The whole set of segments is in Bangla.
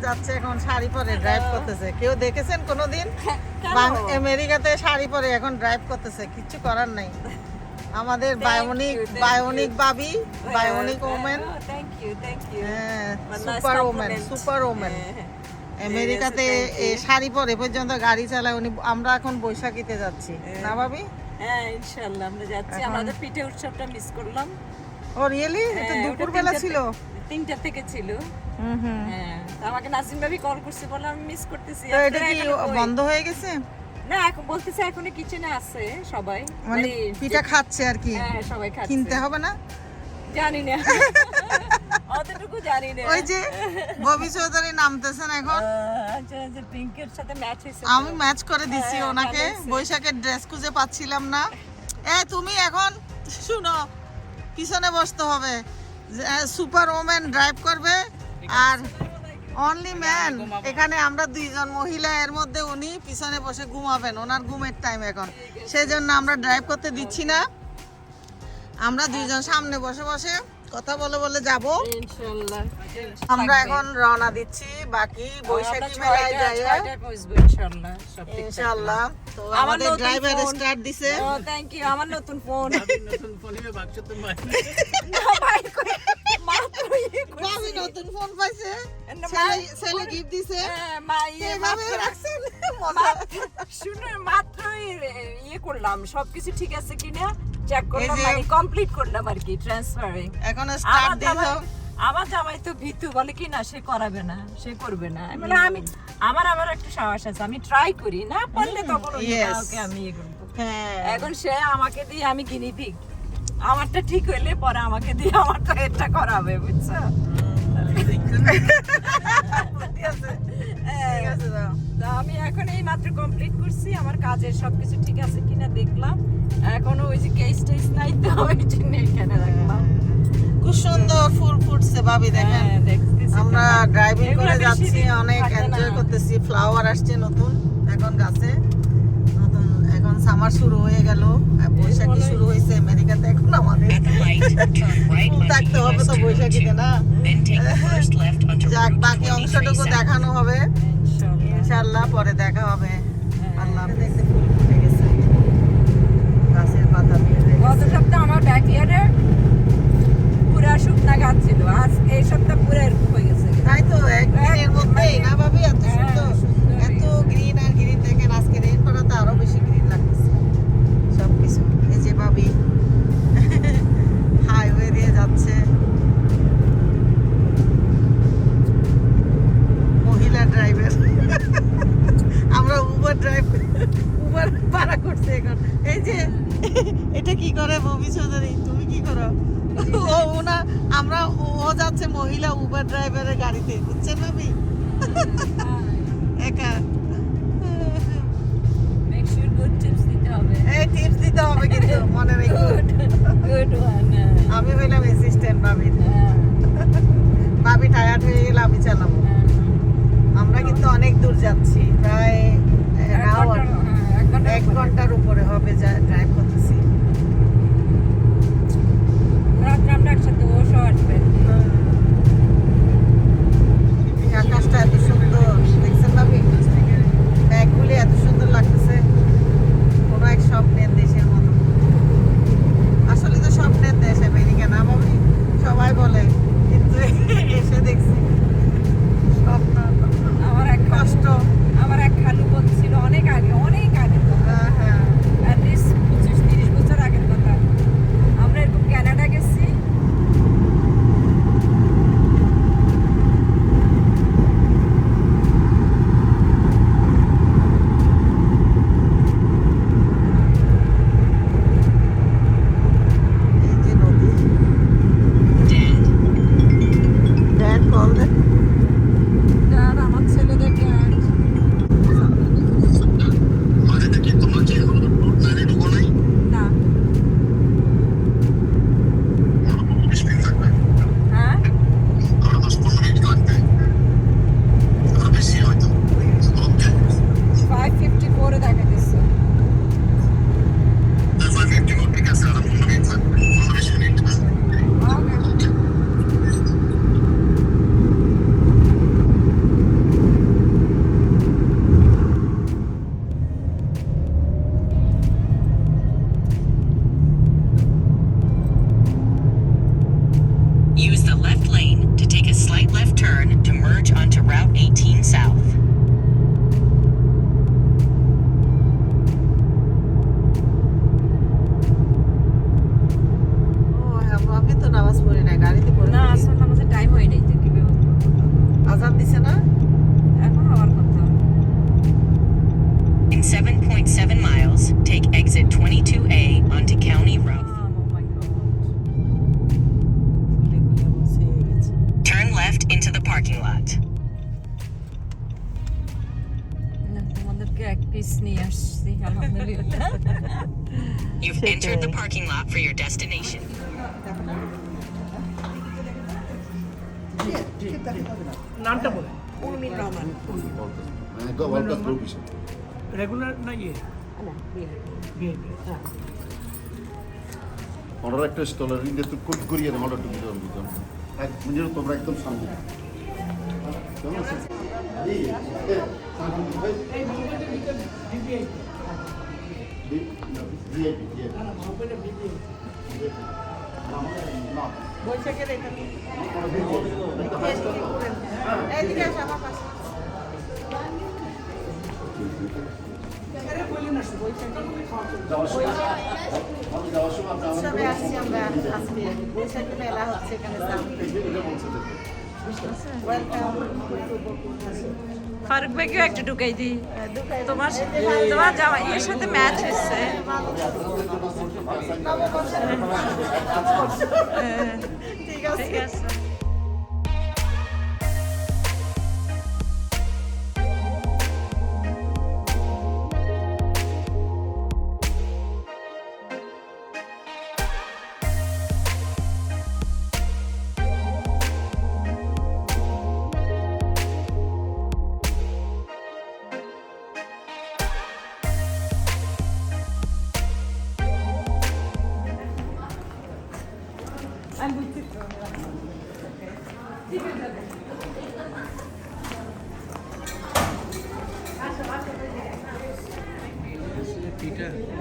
যাচ্ছে এখন শাড়ি পরে ড্রাইভ করতেছে। কেউ দেখেছেন কোনোদিন? আমেরিকাতে শাড়ি পরে এখন ড্রাইভ করতেছে, কিচ্ছু করার নাই। আমাদের বায়োনিক বাবি, বায়োনিক ওমেন, সুপার ওমেন। আমেরিকাতে শাড়ি পরে পর্যন্ত গাড়ি চালায় উনি। আমরা এখন বৈশাখীতে যাচ্ছি না ভাবি? হ্যাঁ ইনশাআল্লাহ আমরা যাচ্ছি। আমাদের পিঠে উৎসবটা মিস করলাম। ও রিয়েলি? এটা দুপুরবেলা ছিল, 3টা থেকে ছিল। হ্যাঁ, আমাকে নাসিম ভাবি কল করছে, বললাম আমি মিস করতেছি। তো এটা কি বন্ধ হয়ে গেছে? না, এখন বলতেছে এখনো কিচেনে আছে সবাই, মানে পিঠা খাচ্ছে আর কি। হ্যাঁ সবাই খাচ্ছে। কিনতে হবে না? জানি না, অতটুকু জানি না। ওই যে ববি চৌধুরী নামতেছেন এখন। আচ্ছা আচ্ছা, পিঙ্কের সাথে ম্যাচ হয়েছে। আমি ম্যাচ করে দিছি ওনাকে। বৈশাখের ড্রেস খুঁজে পাচ্ছিলাম না। তুমি এখন শুনো, পিছনে বসতে হবে। সুপার ওমেন ড্রাইভ করবে আর অনলি ম্যান। এখানে আমরা 2জন মহিলা, এর মধ্যে উনি পিছনে বসে ঘুমাবেন। ওনার ঘুমের টাইম এখন, সেজন্য আমরা ড্রাইভ করতে দিচ্ছি না। আমরা 2জন সামনে বসে বসে কথা বলে বলে যাব ইনশাআল্লাহ। আমরা এখন রওনা দিচ্ছি, বাকি বৈশাখী মেলায় যাই ইনশাআল্লাহ। ইনশাআল্লাহ। তো আমাদের ড্রাইভার স্টার্ট দিছে। ও থ্যাংক ইউ। আমার নতুন ফোন। নতুন ফোনে বাক্স তো মাই না ভাই, আমি নতুন ফোন পাইছে, ছেলে গিফট দিছে। এভাবে রাখছেন মজা। শুনে মাত্রই ইয়ে করলাম, সবকিছু ঠিক আছে কিনা চেক করলাম, মানে কমপ্লিট করলাম আর কি ট্রান্সফারিং। এখন স্টার্ট দিছো। আমার জামাই তো ভীতু, বলে কি না সে করাবে না, সে করবে না। মানে আমি আমার একটু সাহস আছে, আমি ট্রাই করি, না পারলে তখন ওকে আমি ইয়ে করব। এখন সে আমাকে দিয়ে আমি গিনি পিগ, আমারটা ঠিক হইলে পরে আমাকে দিয়ে আমারটা এটা করাবে, বুঝছো? তো আমি এখন এই মাত্র কমপ্লিট করছি, আমার কাজের সবকিছু ঠিক আছে কিনা দেখলাম। এখনো ওই যে কেস টেস নাই, তো ওই জন্য এখানে রাখলাম। খুব সুন্দর ফুল ফুটছে ভাবি, দেখেন। আমরা ড্রাইভিং করে যাচ্ছি, অনেক এনজয় করতেছি। ফ্লাওয়ার আসছে নতুন এখন গাছে, নতুন। এখন সামার শুরু হয়ে গেল, বৈশাখী শুরু হয়েছে আমেরিকাতে। এখন আমাদের থাকতে হবে তো বৈশাখীতে, না? যাক, বাকি অংশটুকু দেখানো হবে ইনশাআল্লাহ, পরে দেখা হবে। আল্লাহ দেখতে ফুল ফুটে গেছে, গাছের পাতা দিয়ে। গত সপ্তাহ আমার ব্যাকইয়ার্ডে পুরা শুকনা গাছ ছিল, আজ এই সপ্তাহ পুরো এরকম হয়ে গেছে। তাই তো, একদিনের মধ্যেই না ভাবি? এত সুন্দর, এত গ্রিন আর গ্রিন। দেখেন আজকে রেন পড়াতে আরো বেশি গ্রিন লাগতেছে সবকিছু। এই যে ভাবি হাইওয়ে দিয়ে যাচ্ছে, মহিলা ড্রাইভার। আমরা উবার ভাড়া করছি এখন। এই যে এটা কি করে ববি চৌধুরী, তুমি কি করো? ও যাচ্ছে মহিলা উবার ড্রাইভারের গাড়িতে, বুঝছেন ভাবি? একা মেক শিওর গুড টিপস দিতে হবে। এই টিপস দিতে হবে কিন্তু মনে রেখো। Good one. আমি হইলাম অ্যাসিস্ট্যান্ট ভাবি। ভাবি টায়ার্ড হয়ে গেলে আমি চালাবো। আমরা কিন্তু অনেক দূর যাচ্ছি, প্রায় 1 ঘন্টার উপরে হবে ড্রাইভ করতেছি। রাত্রে আমরা একসাথে বসে আসবে। আকাশটা এত সুন্দর দেখছেন ভাবি, ব্যাগগুলি এত সুন্দর লাগতেছে, কোনো এক স্বপ্নের দেশের মতো। আসলে তো স্বপ্নের দেশ আমেরিকা, না ভাবি? সবাই বলে, কিন্তু এসে দেখছি স্বপ্ন। আমার এক কষ্ট। আমার এক খালু বলছিল অনেক আগে, অনেক 2.7 miles, take exit 22A onto County Road. Turn left into the parking lot. তোমাদেরকে এক পিস নিয়ে আসছি আলহামদুলিল্লাহ। You've entered the parking lot for your destination. নামটা বলে রেগুলার না ইয়ে ওনারা একটা স্টলের ইন্ডিয়া তো কোট করিয়ে দেন অর্ডার টুকু দেবেন বুঝলাম এক মিনিট তোমরা একদম সামনে কেমন আছে বৈশাখের এখানে এইদিকে আসো আমার পাশে উৎসবে আসছি আমরা আজকে বৈশাখী মেলা হচ্ছে এখানে ওয়েলকাম ফারুক ভাইকে একটু ঢুকাই দিই তোমার জামা এর সাথে ম্যাচ হচ্ছে ঠিক আছে ঠিক আছে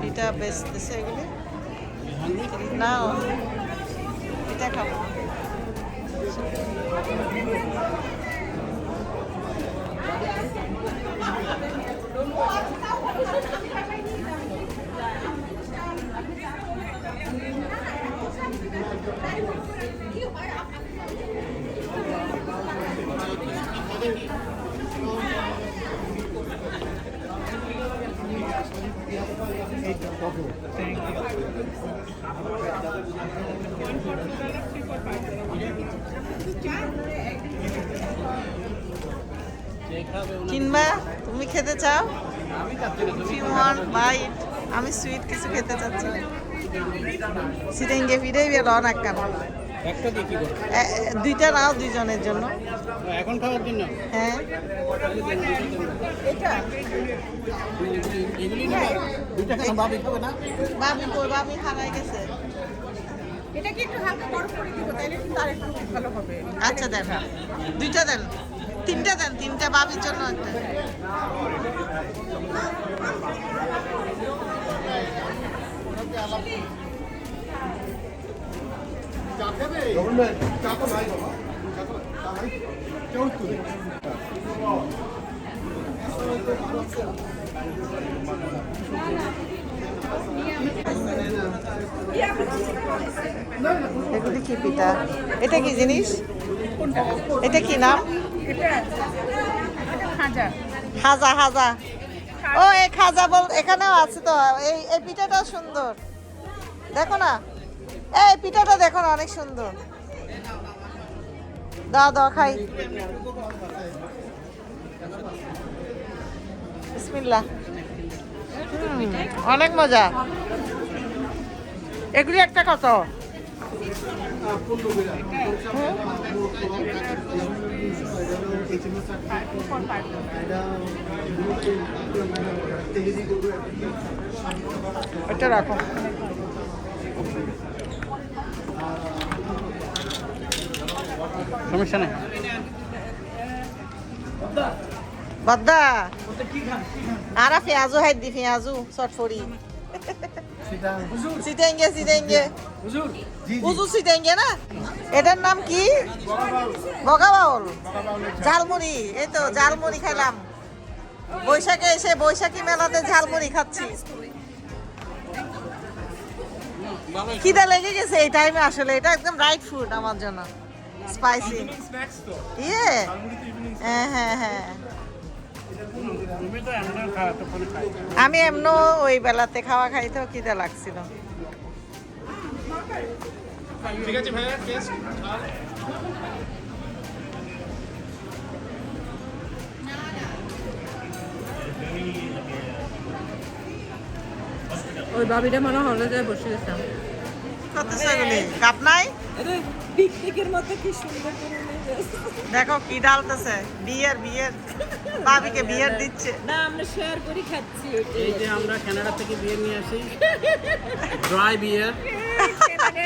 এটা বেচতেছে এগুলি না এটা খাবো কিনবা তুমি খেতে চাও you want bite আমি সুইট কিছু খেতে চাচ্ছি সিটেঙ্গে ফিরে বেরোন একখান একটা দিয়ে কি করো দুইটা নাও দুইজনের জন্য এখন খাওয়ার জন্য হ্যাঁ এটা এগুলি না দুইটা কেন ভাবি খাবে না বাবি হারাই গেছে এটা কি একটু হালকা বরফ করে দিব তাহলে কিন্তু আরেকটু ভালো হবে আচ্ছা দেন দুইটা দেন তিনটা দেন তিনটা বাবির জন্য একটা এগুলি কি পিঠা এটা কি জিনিস এটা কি নাম খাজা খাজা ও এই খাজা বল এখানেও আছে তো এই পিঠাটা সুন্দর দেখো না এই পিঠাটা দেখো না অনেক সুন্দর দাও দাও খাই বিসমিল্লাহ অনেক মজা এগুলি একটা কত এটা রাখো সমস্যা নেই বাদ্দা আরা পেঁয়াজু হাই দি পেঁয়াজু চটফড়ি সিটেঙ্গে সিটেঙ্গে উজু সিটেঙ্গে না এটার নাম কি বগা বাউল ঝালমুড়ি এই তো ঝালমুড়ি খেলাম বৈশাখে এসে বৈশাখী মেলাতে ঝালমুড়ি খাচ্ছি খিদা লেগে গেছে এই টাইমে আসলে এটা একদম রাইট ফুড আমার জন্য স্পাইসি ইয়ে হ্যাঁ হ্যাঁ হ্যাঁ তুমি তো এমন খাওয়া তো কোনো খাই আমি এমনও ওই বেলাতে খাওয়া খাইতেও খিদে লাগছিল। ঠিক আছে ভাইয়া টেস্ট ওই বাবিটা মনে হলে যায় বসে গেছিলাম কত সেগুলি কাপ নাই? পিকনিকের মতো কি সুন্দর করে নিয়ে দেখো কি ডালতেছে, বিয়ার বিয়ার, ভাবিকে বিয়ার দিচ্ছে। না আমরা শেয়ার করে খাচ্ছি ওইটাই। এই যে আমরা কানাডা থেকে বিয়ার নিয়ে আসি ড্রাই বিয়ার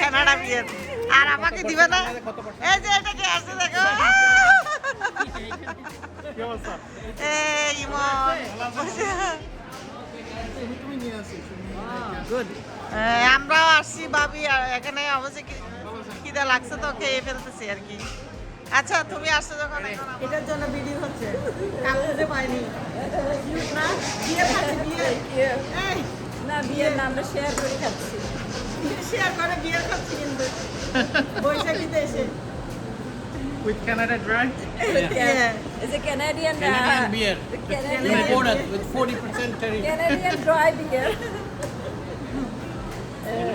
কানাডা বিয়ার, আর আমাকে দিবে না? এই যে এটা কি আছে দেখো, কি অবস্থা এই ইমন গুড আমরাও আসছি ভাবি, আর এখানে অবশ্যই খিদা লাগছে তো খেয়ে ফেলতেছি আর কি। আচ্ছা তুমি আসছো যখন, এটার জন্য ভিডিও হচ্ছে, কাগজে পাইনি না বিয়ে খাচ্ছি, বিয়ে এই না বিয়ের না আমরা শেয়ার করে খাচ্ছি। শেয়ার করে বিয়ে খাচ্ছি কিন্তু বৈশাখীতে এসে। with Canada dry Yeah. Is a Canadian Canadian beer Canadian imported with 40% tariff Canadian dry beer.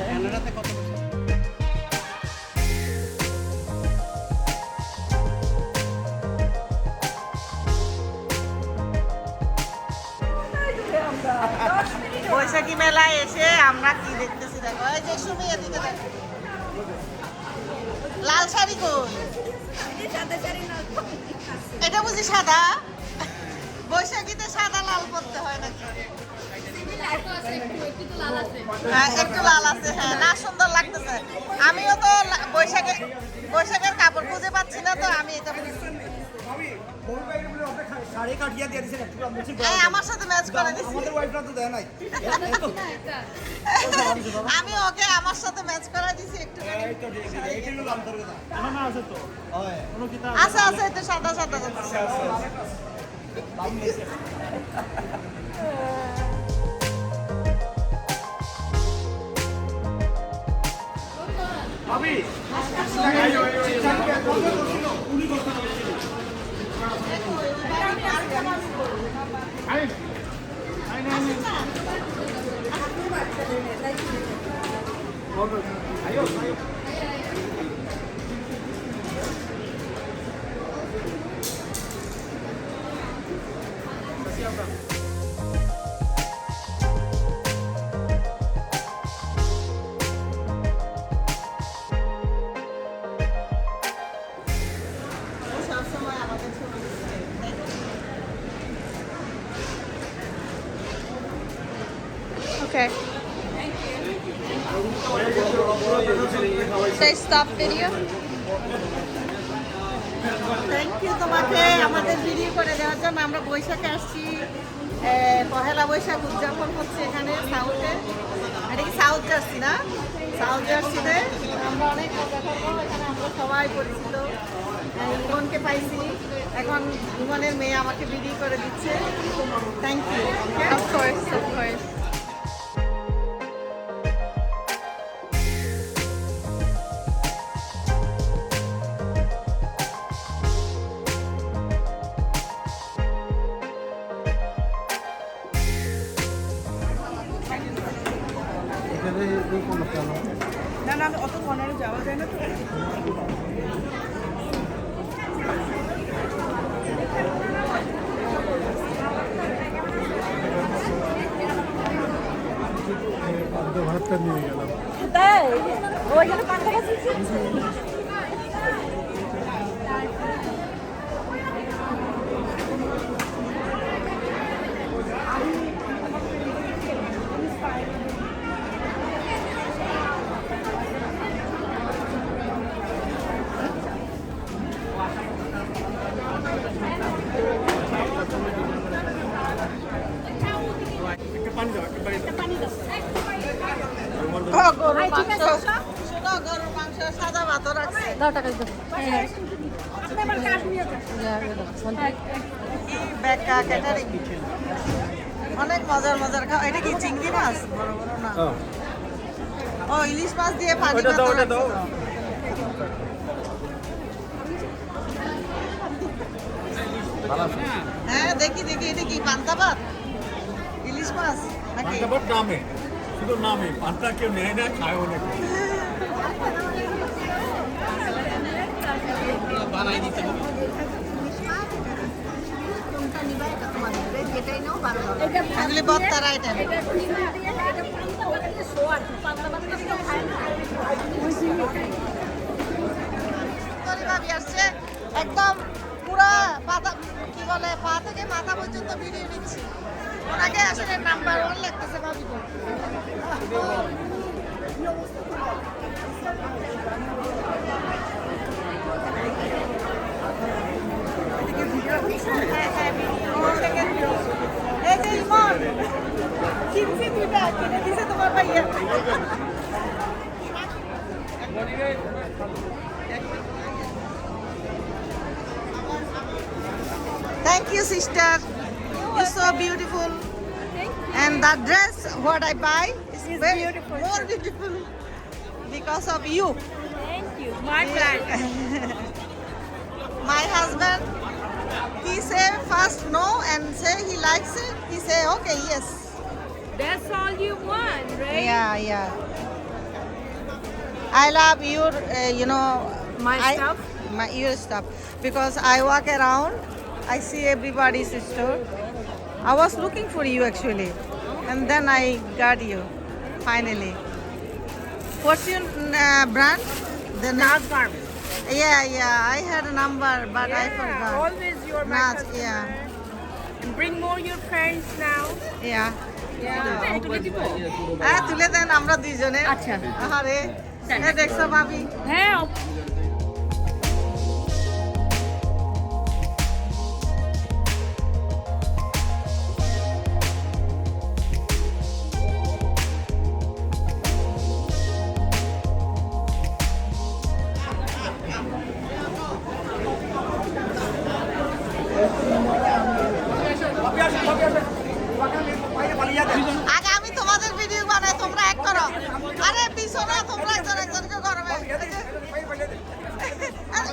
কানাডাতে কত বৈশাখী মেলায় এসে আমরা কি দেখতেছি দেখো, এই যে সুমি এদিকে দেখো, লাল শাড়ি কই? এটা বুঝি সাদা? বৈশাখীতে সাদা লাল করতে হয় নাকি? হ্যাঁ একটু লাল আছে, হ্যাঁ না সুন্দর লাগতেছে। আমিও তো বৈশাখের কাপড় খুঁজে পাচ্ছি না, তো আমি এটা আমার সাথে ম্যাচ করে দিচ্ছি। আমি ওকে আমার সাথে ম্যাচ করে দিছি একটু। আচ্ছা আচ্ছা এটা সাদা সাদা সবসময় আমাকে ছবি দিচ্ছে। Okay. Say stop video. Thank you তোমাকে আমাদের ভিডিও করে দেওয়ার জন্য। আমরা বৈশাখে আসছি, পহেলা বৈশাখ উদযাপন হচ্ছে এখানে সাউথে। এটা কি সাউথ জার্সি না? সাউথ জার্সিতে আমরা অনেক মজা করবো। এখানে আমরা সবাই পরিচিত। ইমনকে পাইছি, এখন ইমনের মেয়ে আমাকে ভিডিও করে দিচ্ছে। Thank you. Of course, of course. না না অত কর্নারে যাওয়া যায় না তো। তাই ওইখানে পান্তা ভাত গরুর মাংস, শোনো গরুর মাংস সাদা ভাতও রাখছে। কি বেকা ক্যাটারিং, অনেক মজার মজার খাওয়া। এটা কি চিংড়ি মাছ? বড় বড় না, ও ইলিশ মাছ দিয়ে পানি ভাত রাখছে। হ্যাঁ দেখি দেখি, এটা কি পান্তা ভাত, ইলিশ মাছ নাকি? নামে শুধু নামে, পান্তা কেউ নেয় না, খায় অনেক। বানাই দিতে হবে। এগুলি বত্তার আইটেম। ভাবি আসছে একদম পুরা পাতা, কি বলে, পা থেকে মাথা পর্যন্ত ভিডিও নিচ্ছি। ওনাকে আসলে নাম্বার 1 লাগতেছে ভাবি। এই যে ইমন কিনছি, দুইটা কিনে দিছে তোমার ভাইয়া। Thank you, sister. You're so beautiful. And that dress, what I buy, is very beautiful. More beautiful because of you. Thank you. My pleasure. My husband, he say first no and say he likes it. He say okay, yes. That's all you want, right? Yeah, yeah. I love your, you know, My stuff? Your stuff, because I walk around, I see everybody's store. I was looking for you actually, and then I got you finally. What's your brand? The Naz Garment. yeah, I had a number, but I forgot. Always you're my Naz, customer. yeah. And bring more your friends now. Yeah. তুলে দেন আমরা দুইজনে। আচ্ছা। আরে দেখছো ভাবি? হ্যাঁ। আগে আমি তোমাদের ভিডিও বানাই, তোমরা এক করো। আরে পিছনে তোমরা একজন একজনকে করবে। আরে,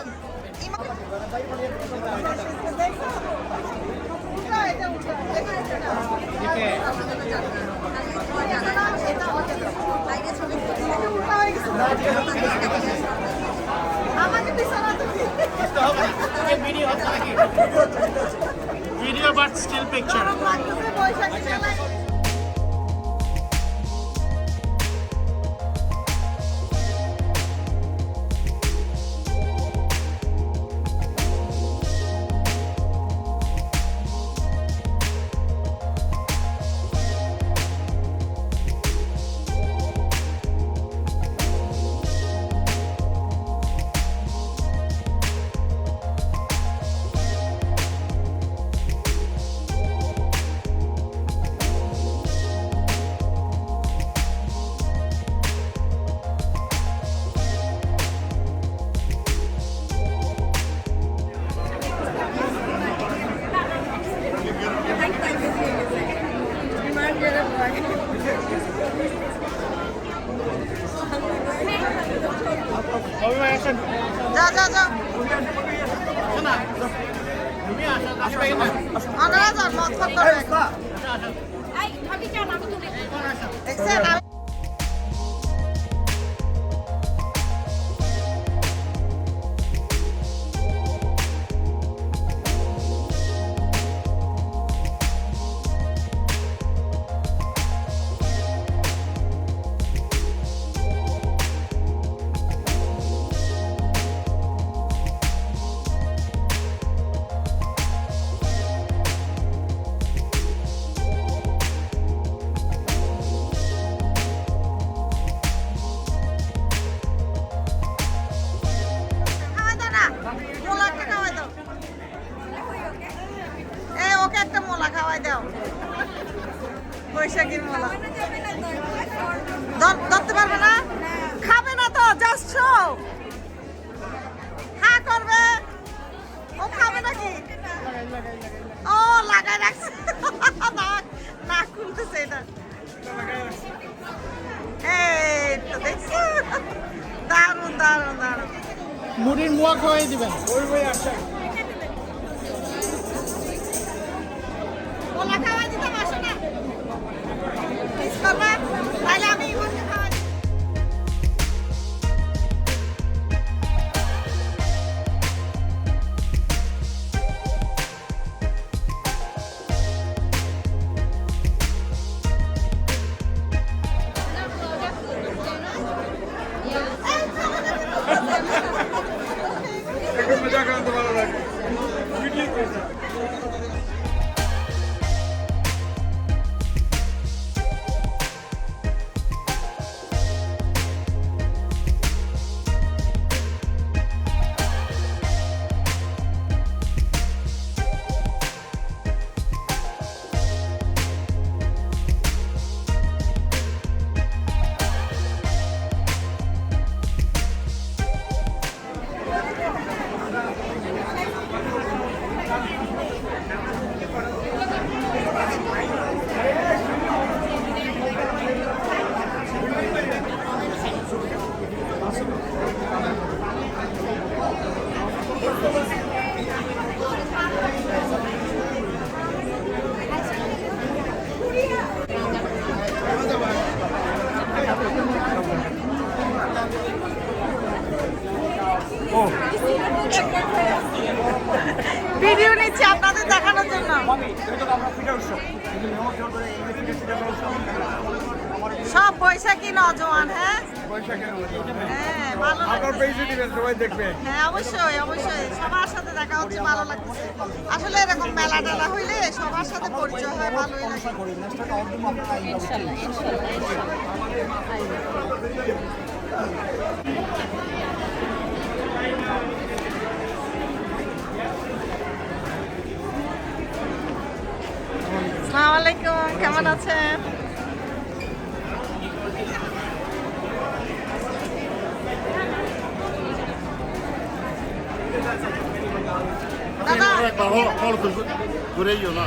আমাকে পিছনে ভিডিও বাট স্টিল পিকচার। বৈশাখী মেলায় যা যা যা ওনারা যান মত করবে দেখছেন আমি একটা মোলা খাওয়াই দাও, বৈশাখীর মোলা। ধরতে পারবে না, খাবে না তো, জাস্ট শো হ্যাঁ করবে। ও খাবে নাকি? ও লাগাই রাখছে, নাক খুলতেছে এটা। এই তো দেখছো, দারুন দারুন দারুন। মুড়ির মোয়া খাওয়াই দিবেন। সব বৈশাখী নজওয়ান। হ্যাঁ হ্যাঁ, ভালো লাগছে। হ্যাঁ অবশ্যই অবশ্যই, সবার সাথে দেখা হচ্ছে, ভালো লাগছে। আসলে এরকম মেলা টেলা হইলে সবার সাথে পরিচয় হয়, ভালোই লাগে। ইনশাআল্লাহ ইনশাআল্লাহ। আসসালামু আলাইকুম, কেমন আছেন? দাদা একবার হল ঘুরেইও না।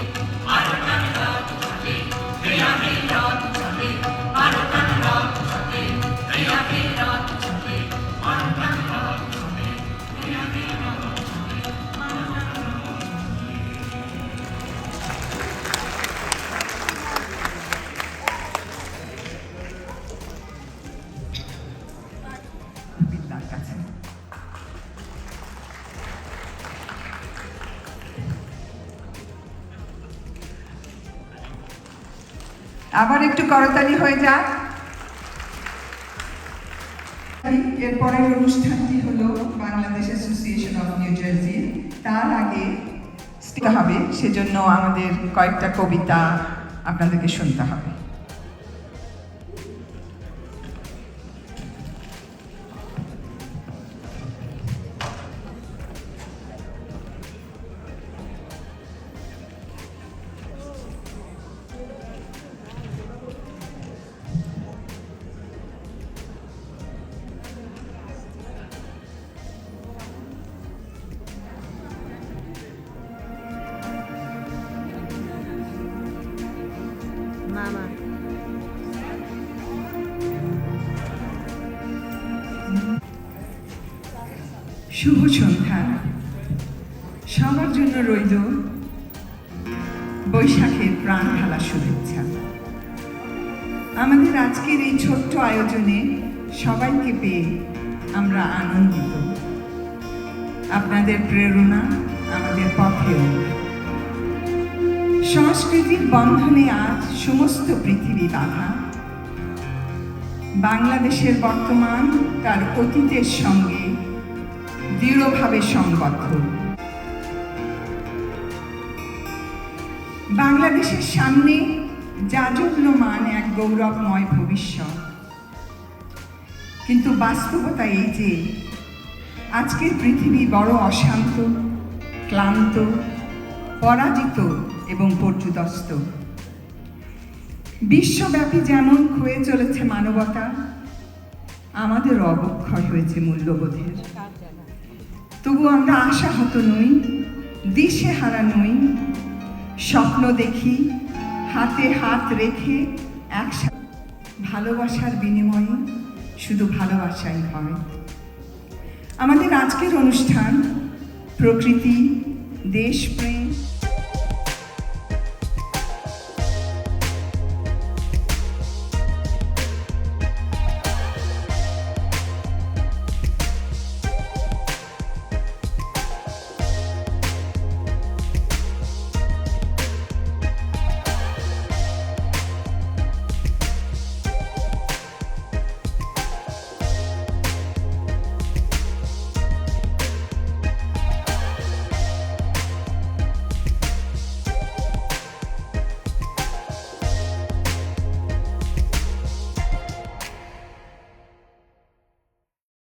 আবার একটু করতালি হয়ে যাক। এরপরের অনুষ্ঠানটি হলো Bangladesh association of new jersey. তার আগে হবে, সেজন্য আমাদের কয়েকটা কবিতা আপনাদেরকে শুনতে হবে। না না, শুভ সন্ধ্যা সবার জন্য রইল বৈশাখের প্রাণ ঢালা শুভেচ্ছা। আমাদের আজকের এই ছোট্ট আয়োজনে সবাইকে পেয়ে আমরা আনন্দিত। আপনাদের প্রেরণা আমাদের পথেও। সংস্কৃতির বন্ধনে আজ সমস্ত পৃথিবী বাঁধা। বাংলাদেশের বর্তমান তার অতীতের সঙ্গে দৃঢ়ভাবে সংবদ্ধ। বাংলাদেশের সামনে জাজল্যমান এক গৌরবময় ভবিষ্যৎ। কিন্তু বাস্তবতা এই যে আজকের পৃথিবী বড় অশান্ত, ক্লান্ত, পরাজিত এবং পর্যুদস্ত। বিশ্বব্যাপী যেমন ক্ষয়ে চলেছে মানবতা, আমাদেরও অবক্ষয় হয়েছে মূল্যবোধের। তবু আমরা আশাহত নই, দিশেহারা নই। স্বপ্ন দেখি হাতে হাত রেখে একসাথে। ভালোবাসার বিনিময়ে শুধু ভালোবাসাই হয়। আমাদের আজকের অনুষ্ঠান প্রকৃতি, দেশপ্রেম,